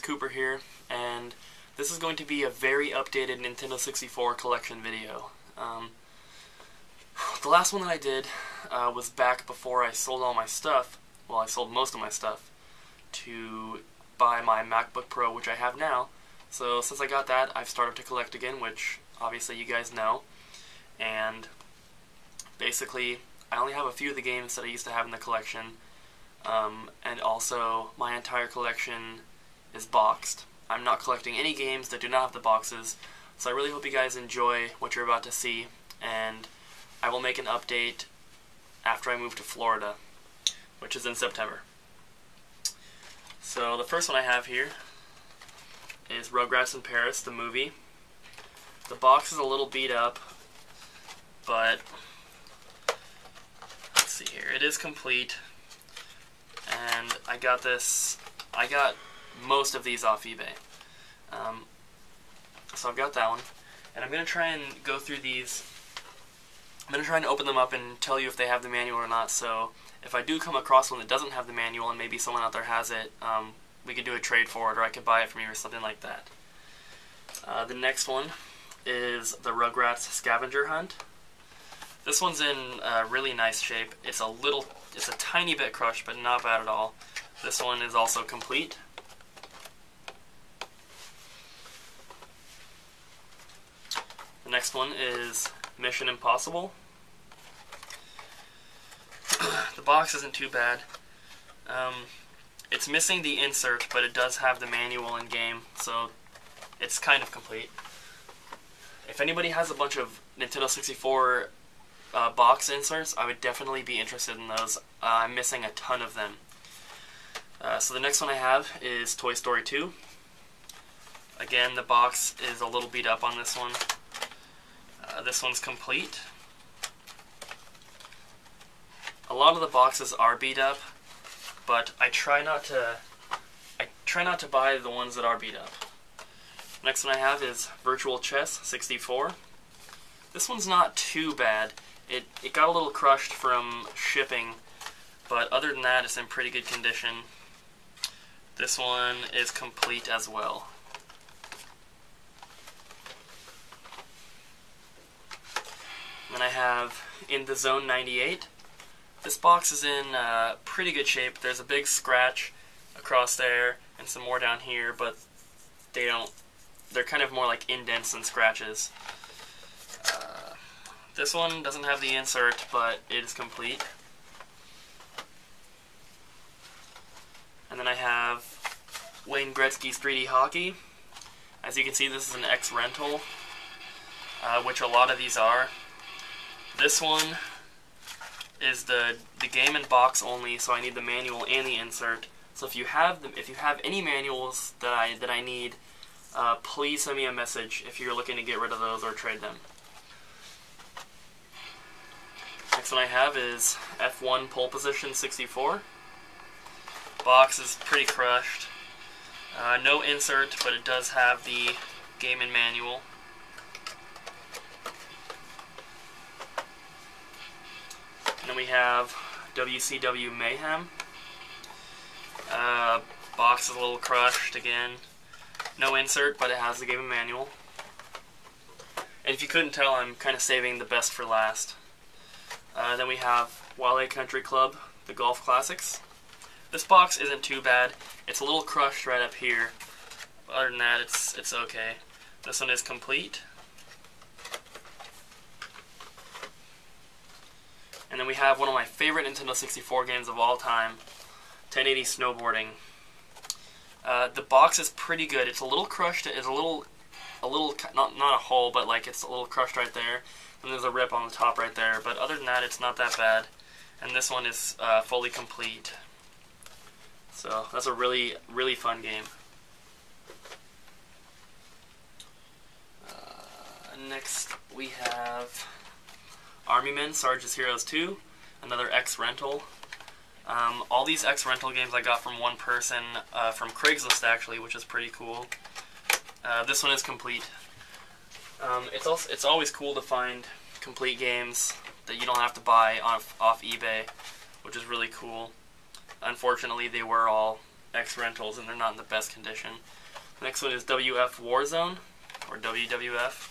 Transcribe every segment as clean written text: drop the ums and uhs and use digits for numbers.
Cooper here, and this is going to be a very updated Nintendo 64 collection video. The last one that I did was back before I sold all my stuff, well, I sold most of my stuff, to buy my MacBook Pro, which I have now. So since I got that, I've started to collect again, which obviously you guys know, and basically I only have a few of the games that I used to have in the collection, and also my entire collection is boxed. I'm not collecting any games that do not have the boxes, so I really hope you guys enjoy what you're about to see, and I will make an update after I move to Florida, which is in September. So the first one I have here is Rugrats in Paris, the movie. The box is a little beat up, but let's see here, it is complete, and I got most of these off eBay. So I've got that one, and I'm going to try and go through these. I'm going to try and open them up and tell you if they have the manual or not, so if I do come across one that doesn't have the manual and maybe someone out there has it, we could do a trade for it, or I could buy it from you or something like that. The next one is the Rugrats Scavenger Hunt. This one's in really nice shape. It's a tiny bit crushed, but not bad at all. This one is also complete. The next one is Mission Impossible. The box isn't too bad. It's missing the insert, but it does have the manual in game, so it's kind of complete. If anybody has a bunch of Nintendo 64 box inserts, I would definitely be interested in those. I'm missing a ton of them. So the next one I have is Toy Story 2. Again, the box is a little beat up on this one. This one's complete. A lot of the boxes are beat up, but I try not to buy the ones that are beat up. Next one I have is Virtual Chess 64. This one's not too bad. It got a little crushed from shipping, but other than that, it's in pretty good condition. This one is complete as well. Then I have In the Zone 98. This box is in pretty good shape. There's a big scratch across there and some more down here, but they're kind of more like indents than scratches. This one doesn't have the insert, but it is complete. And then I have Wayne Gretzky's 3D Hockey. As you can see, this is an X-Rental, which a lot of these are. This one is the game and box only, so I need the manual and the insert. So if you have any manuals that I need, please send me a message if you're looking to get rid of those or trade them. Next one I have is F1 Pole Position 64. Box is pretty crushed. No insert, but it does have the game and manual. And then we have WCW Mayhem. Box is a little crushed again. No insert, but it has the game and manual. And if you couldn't tell, I'm kind of saving the best for last. Then we have Wale Country Club, the Golf Classics. This box isn't too bad. It's a little crushed right up here. Other than that, it's okay. This one is complete. And then we have one of my favorite Nintendo 64 games of all time, 1080 Snowboarding. The box is pretty good. It's a little crushed. It's a little not a hole, but like it's a little crushed right there. And there's a rip on the top right there. But other than that, it's not that bad. And this one is fully complete. So that's a really, really fun game. Next we have Army Men, Sarge's Heroes 2, another X-Rental. All these X-Rental games I got from one person, from Craigslist actually, which is pretty cool. This one is complete. It's always cool to find complete games that you don't have to buy off eBay, which is really cool. Unfortunately, they were all X rentals, and they're not in the best condition. The next one is WF Warzone, or WWF.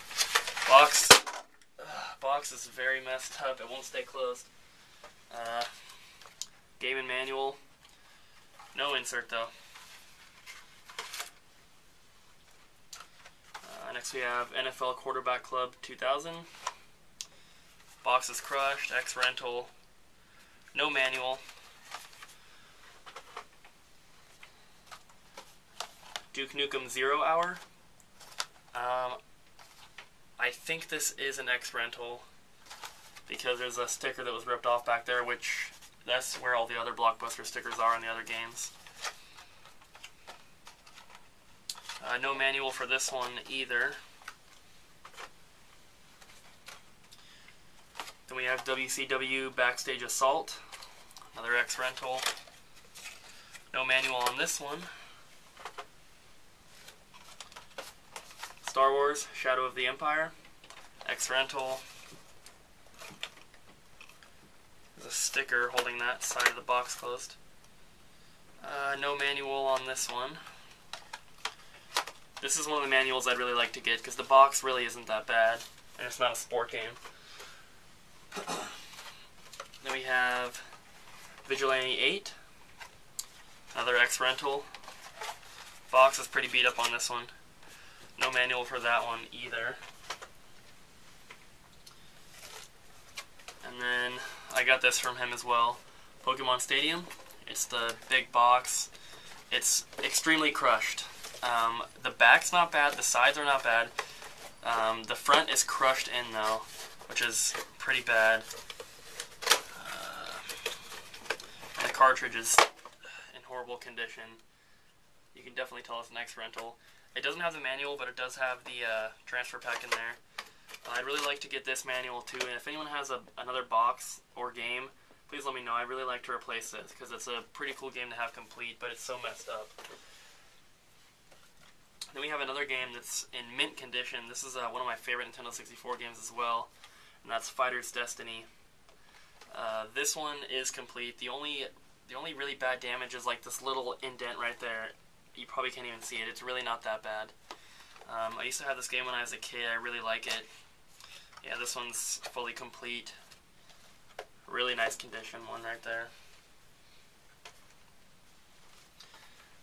Box is very messed up. It won't stay closed. Game and manual. No insert though. Next we have NFL Quarterback Club 2000. Box is crushed. X rental. No manual. Duke Nukem 0 Hour. I think this is an X rental because there's a sticker that was ripped off back there, which that's where all the other Blockbuster stickers are in the other games. No manual for this one either. Then we have WCW Backstage Assault, another X rental. No manual on this one. Star Wars Shadow of the Empire, X rental. There's a sticker holding that side of the box closed. No manual on this one. This is one of the manuals I'd really like to get because the box really isn't that bad, and it's not a sport game. Then we have Vigilante 8, another X rental. Box is pretty beat up on this one. No manual for that one either. And then I got this from him as well. Pokemon Stadium. It's the big box. It's extremely crushed. The back's not bad, the sides are not bad. The front is crushed in though, which is pretty bad. And the cartridge is in horrible condition. You can definitely tell it's an X rental. It doesn't have the manual, but it does have the transfer pack in there. I'd really like to get this manual too, and if anyone has another box or game, please let me know. I'd really like to replace this, because it's a pretty cool game to have complete, but it's so messed up. Then we have another game that's in mint condition. This is one of my favorite Nintendo 64 games as well, and that's Fighter's Destiny. This one is complete. The only really bad damage is like this little indent right there. You probably can't even see it. It's really not that bad. I used to have this game when I was a kid. I really like it. Yeah, this one's fully complete. Really nice condition one right there.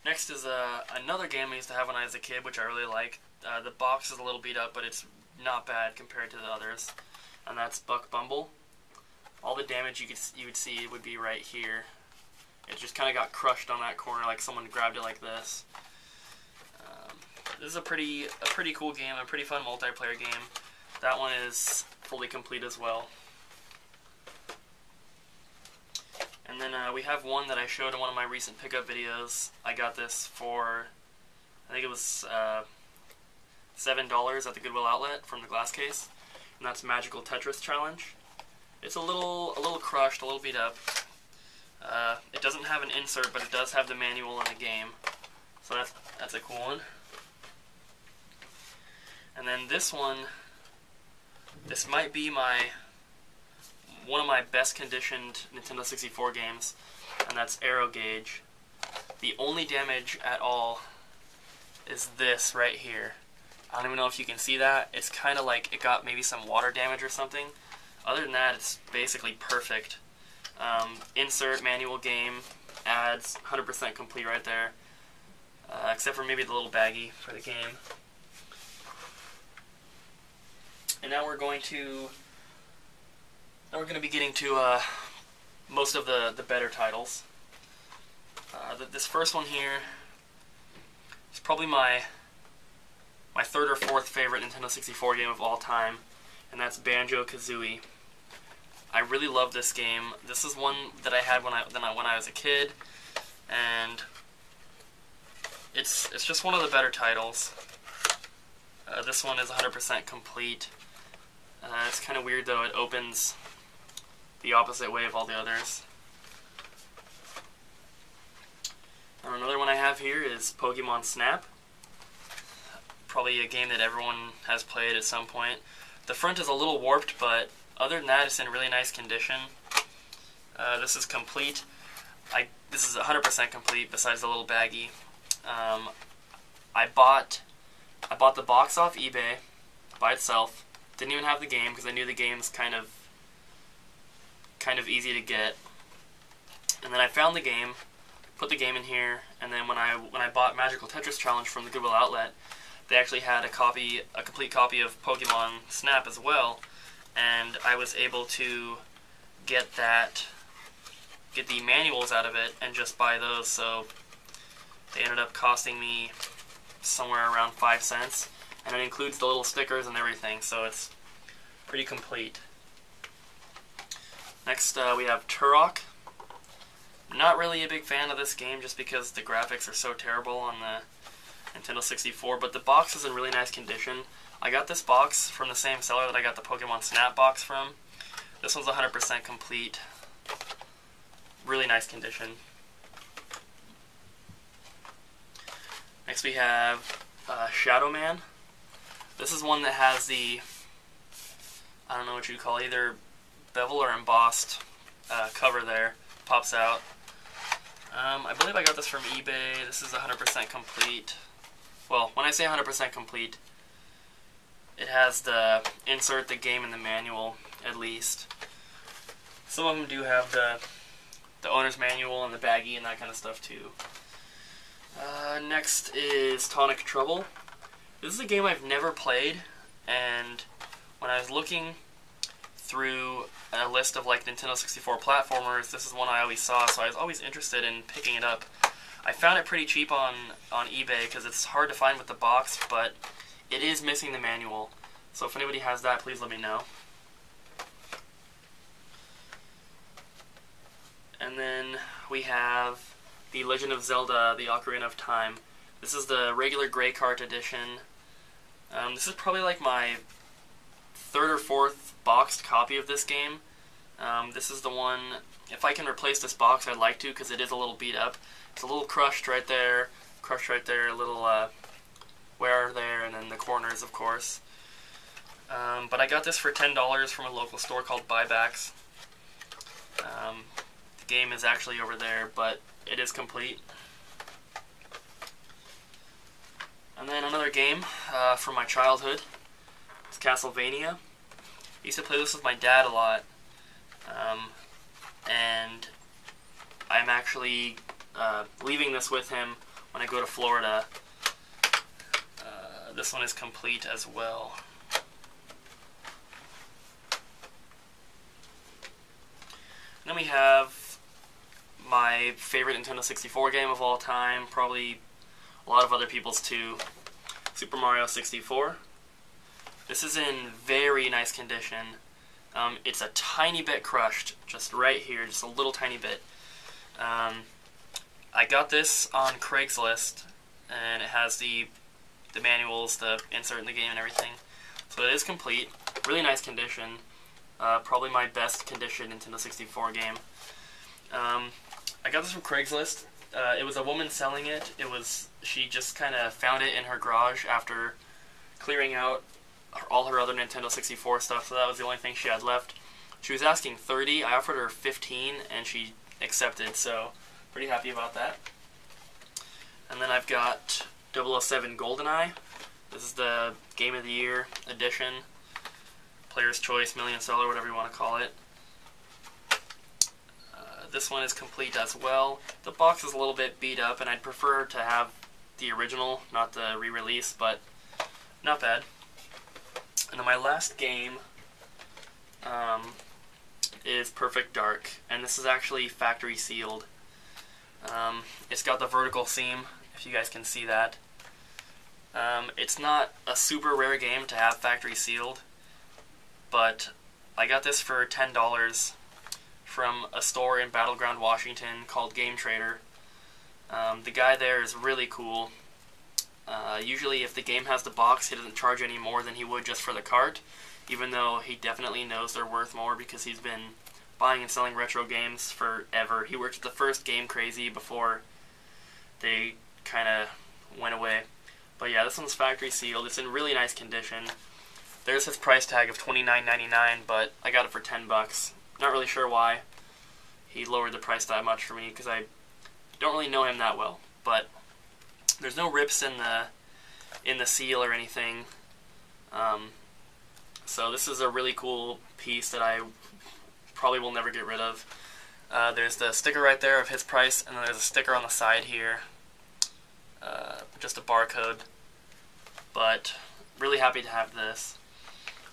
Next is another game I used to have when I was a kid, which I really like. The box is a little beat up, but it's not bad compared to the others. And that's Buck Bumble. All the damage you would see would be right here. It just kind of got crushed on that corner, like someone grabbed it like this. This is a pretty cool game, a pretty fun multiplayer game. That one is fully complete as well. And then we have one that I showed in one of my recent pickup videos. I got this for, I think it was $7 at the Goodwill outlet from the glass case, and that's Magical Tetris Challenge. It's a little crushed, a little beat up. It doesn't have an insert, but it does have the manual in the game, so that's a cool one. And then this one, this might be one of my best conditioned Nintendo 64 games, and that's Arrow Gauge. The only damage at all is this right here. I don't even know if you can see that. It's kind of like it got maybe some water damage or something. Other than that, it's basically perfect. Insert, manual game, ads, 100% complete right there. Except for maybe the little baggie for the game. And now we're going to be getting to most of the better titles. This first one here is probably my third or fourth favorite Nintendo 64 game of all time, and that's Banjo-Kazooie. I really love this game. This is one that I had when I was a kid, and it's just one of the better titles. This one is 100% complete. It's kind of weird though, it opens the opposite way of all the others. And another one I have here is Pokemon Snap. Probably a game that everyone has played at some point. The front is a little warped, but other than that, it's in really nice condition. This is complete. this is 100% complete besides the little baggie. I bought the box off eBay by itself. Didn't even have the game because I knew the game's kind of easy to get. And then I found the game, put the game in here, and then when I bought Magical Tetris Challenge from the Goodwill outlet, they actually had a complete copy of Pokemon Snap as well, and I was able to get the manuals out of it and just buy those. So they ended up costing me somewhere around 5 cents, and it includes the little stickers and everything, so it's pretty complete. Next we have Turok. Not really a big fan of this game just because the graphics are so terrible on the Nintendo 64, but the box is in really nice condition. I got this box from the same seller that I got the Pokemon Snap box from. This one's 100% complete. Really nice condition. Next we have Shadow Man. This is one that has the, I don't know what you'd call it, either bevel or embossed cover there. Pops out. I believe I got this from eBay. This is 100% complete. Well, when I say 100% complete, it has the insert, the game, and the manual, at least. Some of them do have the owner's manual and the baggie and that kind of stuff, too. Next is Tonic Trouble. This is a game I've never played, and when I was looking through a list of like Nintendo 64 platformers, this is one I always saw, so I was always interested in picking it up. I found it pretty cheap on eBay because it's hard to find with the box, but it is missing the manual. So if anybody has that, please let me know. And then we have The Legend of Zelda, The Ocarina of Time. This is the regular Grey Cart edition. This is probably like my third or fourth boxed copy of this game. This is the one, if I can replace this box, I'd like to, because it is a little beat up. It's a little crushed right there, a little wear there, and then the corners, of course. But I got this for $10 from a local store called Buybacks. The game is actually over there, but it is complete. And then another game from my childhood. It's Castlevania. I used to play this with my dad a lot, and I'm actually leaving this with him when I go to Florida. This one is complete as well. And then we have my favorite Nintendo 64 game of all time, probably a lot of other people's too, Super Mario 64. This is in very nice condition. It's a tiny bit crushed, just right here, just a little tiny bit. I got this on Craigslist, and it has the manuals, the insert in the game, and everything. So it is complete. Really nice condition. Probably my best condition Nintendo 64 game. I got this from Craigslist. It was a woman selling it. She just kind of found it in her garage after clearing out all her other Nintendo 64 stuff, so that was the only thing she had left. She was asking $30. I offered her $15, and she accepted, so pretty happy about that. And then I've got 007 GoldenEye. This is the Game of the Year edition. Player's Choice, Million Seller, whatever you want to call it. This one is complete as well. The box is a little bit beat up, and I'd prefer to have the original, not the re-release, but not bad. And then my last game is Perfect Dark, and this is actually factory sealed. It's got the vertical seam, if you guys can see that. It's not a super rare game to have factory sealed, but I got this for $10 from a store in Battleground, Washington called Game Trader. The guy there is really cool. Usually if the game has the box, he doesn't charge any more than he would just for the cart, even though he definitely knows they're worth more because he's been buying and selling retro games forever. He worked at the first Game Crazy before they kind of went away. But yeah, this one's factory sealed. It's in really nice condition. There's his price tag of $29.99, but I got it for $10. Not really sure why. he lowered the price that much for me because I don't really know him that well. But there's no rips in the seal or anything. So this is a really cool piece that I probably will never get rid of. There's the sticker right there of his price, and then there's a sticker on the side here, just a barcode. But really happy to have this.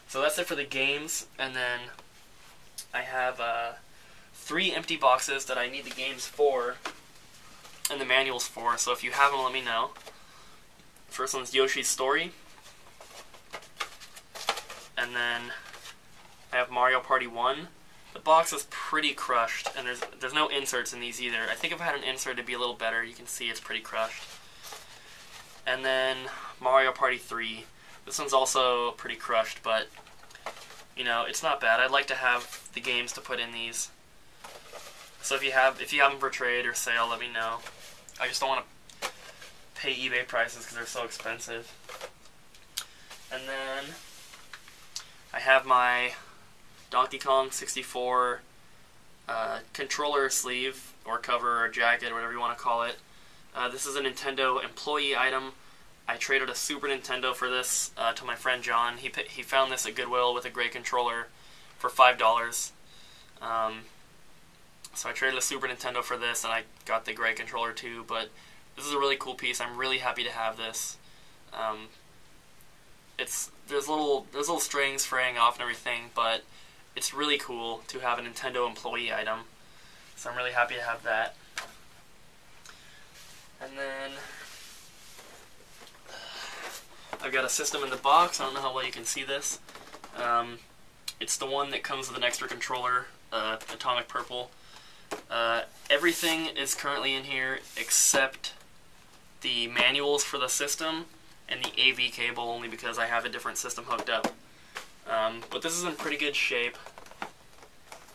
So that's it for the games, and then I have 3 empty boxes that I need the games for and the manuals for, so if you have them, let me know. First one's Yoshi's Story, and then I have Mario Party 1. The box is pretty crushed, and there's no inserts in these either. I think if I had an insert it'd be a little better. You can see it's pretty crushed. And then Mario Party 3. This one's also pretty crushed, but you know, it's not bad. I'd like to have the games to put in these. So if you have them for trade or sale, let me know. I just don't want to pay eBay prices because they're so expensive. And then I have my Donkey Kong 64 controller sleeve or cover or jacket or whatever you want to call it. This is a Nintendo employee item. I traded a Super Nintendo for this to my friend John. He found this at Goodwill with a gray controller for $5. So I traded a Super Nintendo for this, and I got the gray controller too. But this is a really cool piece. I'm really happy to have this. There's little strings fraying off and everything, but it's really cool to have a Nintendo employee item. So I'm really happy to have that. And then I've got a system in the box. I don't know how well you can see this. It's the one that comes with an extra controller, Atomic Purple. Everything is currently in here except the manuals for the system and the AV cable, only because I have a different system hooked up. But this is in pretty good shape.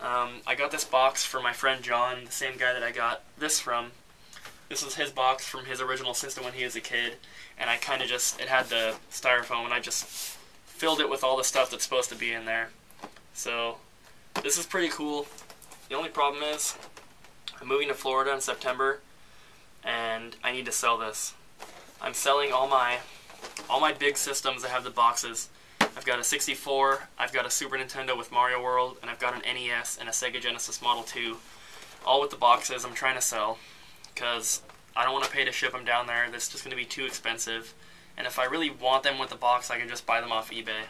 I got this box for my friend John, the same guy that I got this from. This is his box from his original system when he was a kid, and I kind of it had the styrofoam, and I just filled it with all the stuff that's supposed to be in there. So this is pretty cool. The only problem is I'm moving to Florida in September, and I need to sell this. I'm selling all my big systems that have the boxes. I've got a 64, I've got a Super Nintendo with Mario World, and I've got an NES and a Sega Genesis Model 2, all with the boxes I'm trying to sell, because I don't want to pay to ship them down there. That's just going to be too expensive. And if I really want them with the box, I can just buy them off eBay.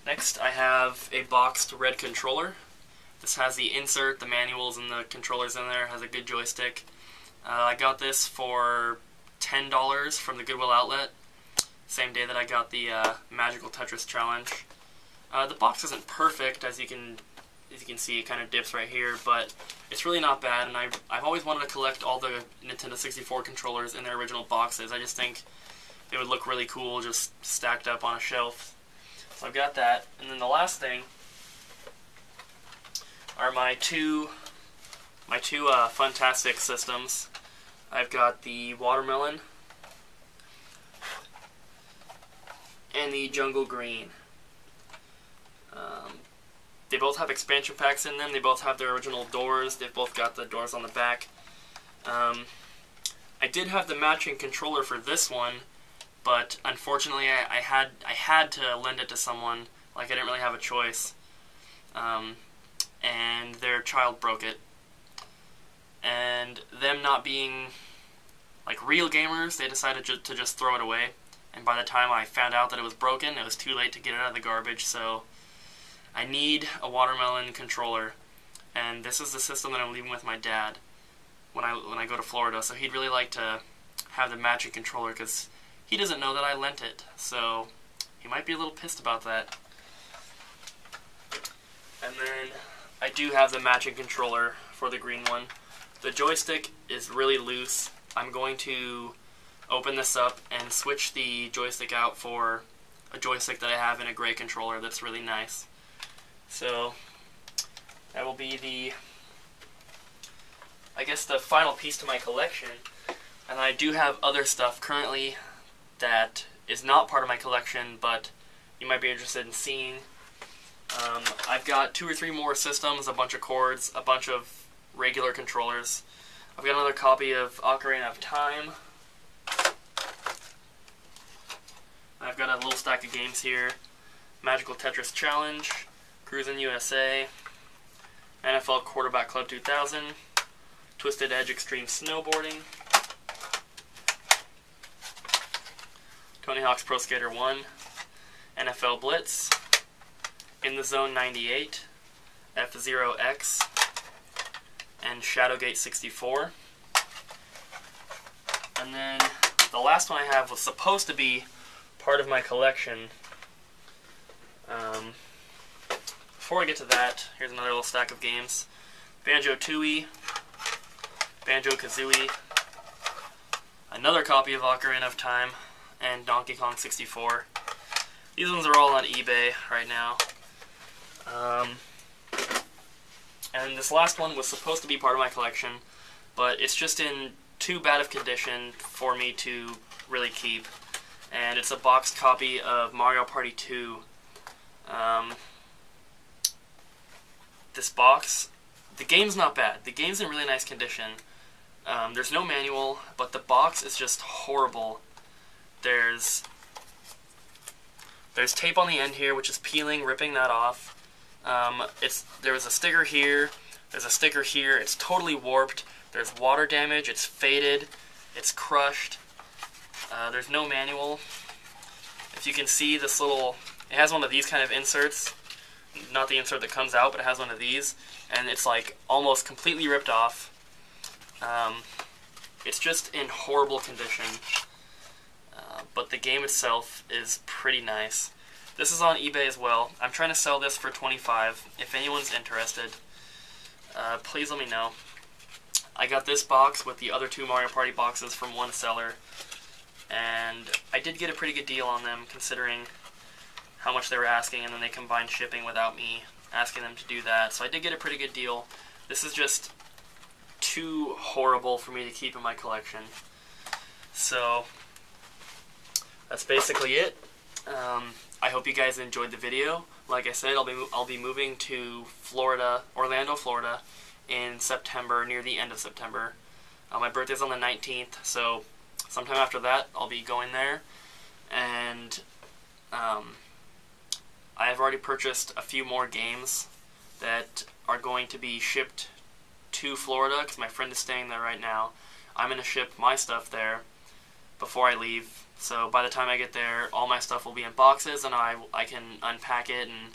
Next, I have a boxed red controller. This has the insert, the manuals, and the controllers in there. It has a good joystick. I got this for $10 from the Goodwill outlet, same day that I got the Magical Tetris Challenge. The box isn't perfect, as you can see. It kind of dips right here, but it's really not bad, and I've always wanted to collect all the Nintendo 64 controllers in their original boxes. I just think they would look really cool just stacked up on a shelf. So I've got that, and then the last thing are my two Fantastic systems. I've got the Watermelon and the Jungle Green. They both have expansion packs in them. They both have their original doors. They've both got the doors on the back. I did have the matching controller for this one, but unfortunately I had to lend it to someone. Like, I didn't really have a choice. And their child broke it. And them not being like real gamers, they decided to just throw it away. And by the time I found out that it was broken, it was too late to get it out of the garbage. So I need a Watermelon controller, and this is the system that I'm leaving with my dad when I go to Florida. So he'd really like to have the matching controller because he doesn't know that I lent it. So he might be a little pissed about that. And then I do have the matching controller for the green one. The joystick is really loose. I'm going to open this up and switch the joystick out for a joystick that I have in a gray controller that's really nice. So that will be I guess the final piece to my collection. And I do have other stuff currently that is not part of my collection, but you might be interested in seeing. I've got 2 or 3 more systems, a bunch of cords, a bunch of regular controllers. I've got another copy of Ocarina of Time. I've got a little stack of games here. Magical Tetris Challenge, Cruisin' USA, NFL Quarterback Club 2000, Twisted Edge Extreme Snowboarding, Tony Hawk's Pro Skater 1, NFL Blitz, In the Zone 98, F-Zero X, and Shadowgate 64. And then the last one I have was supposed to be part of my collection. Before I get to that, here's another little stack of games. Banjo-Tooie, Banjo-Kazooie, another copy of Ocarina of Time, and Donkey Kong 64. These ones are all on eBay right now. And this last one was supposed to be part of my collection, but it's just in too bad of condition for me to really keep. And it's a boxed copy of Mario Party 2. This box, the game's not bad. The game's in really nice condition. There's no manual, but the box is just horrible. There's tape on the end here, which is peeling, ripping that off. There's a sticker here, there's a sticker here, it's totally warped, there's water damage, it's faded, it's crushed, there's no manual. If you can see this little, it has one of these kind of inserts, not the insert that comes out, but it has one of these, and it's like almost completely ripped off. It's just in horrible condition, but the game itself is pretty nice. This is on eBay as well. I'm trying to sell this for $25. If anyone's interested, please let me know. I got this box with the other 2 Mario Party boxes from one seller, and I did get a pretty good deal on them considering how much they were asking, and then they combined shipping without me asking them to do that. So I did get a pretty good deal. This is just too horrible for me to keep in my collection. So that's basically it. I hope you guys enjoyed the video. Like I said, I'll be moving to Florida, Orlando, Florida, in September, near the end of September. My birthday's on the 19th, so sometime after that, I'll be going there. And I have already purchased a few more games that are going to be shipped to Florida, because my friend is staying there right now. I'm going to ship my stuff there before I leave. So by the time I get there, all my stuff will be in boxes, and I can unpack it, and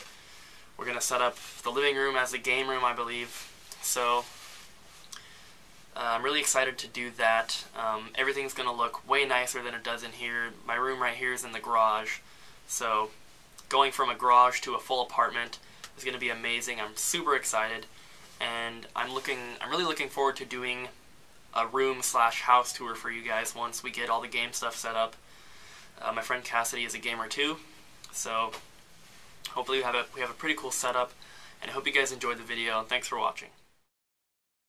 we're going to set up the living room as a game room, I believe. So I'm really excited to do that. Everything's going to look way nicer than it does in here. My room right here is in the garage, so going from a garage to a full apartment is going to be amazing. I'm super excited, and I'm really looking forward to doing a room/house tour for you guys once we get all the game stuff set up. My friend Cassidy is a gamer too, so hopefully we have a pretty cool setup, and I hope you guys enjoyed the video, and thanks for watching.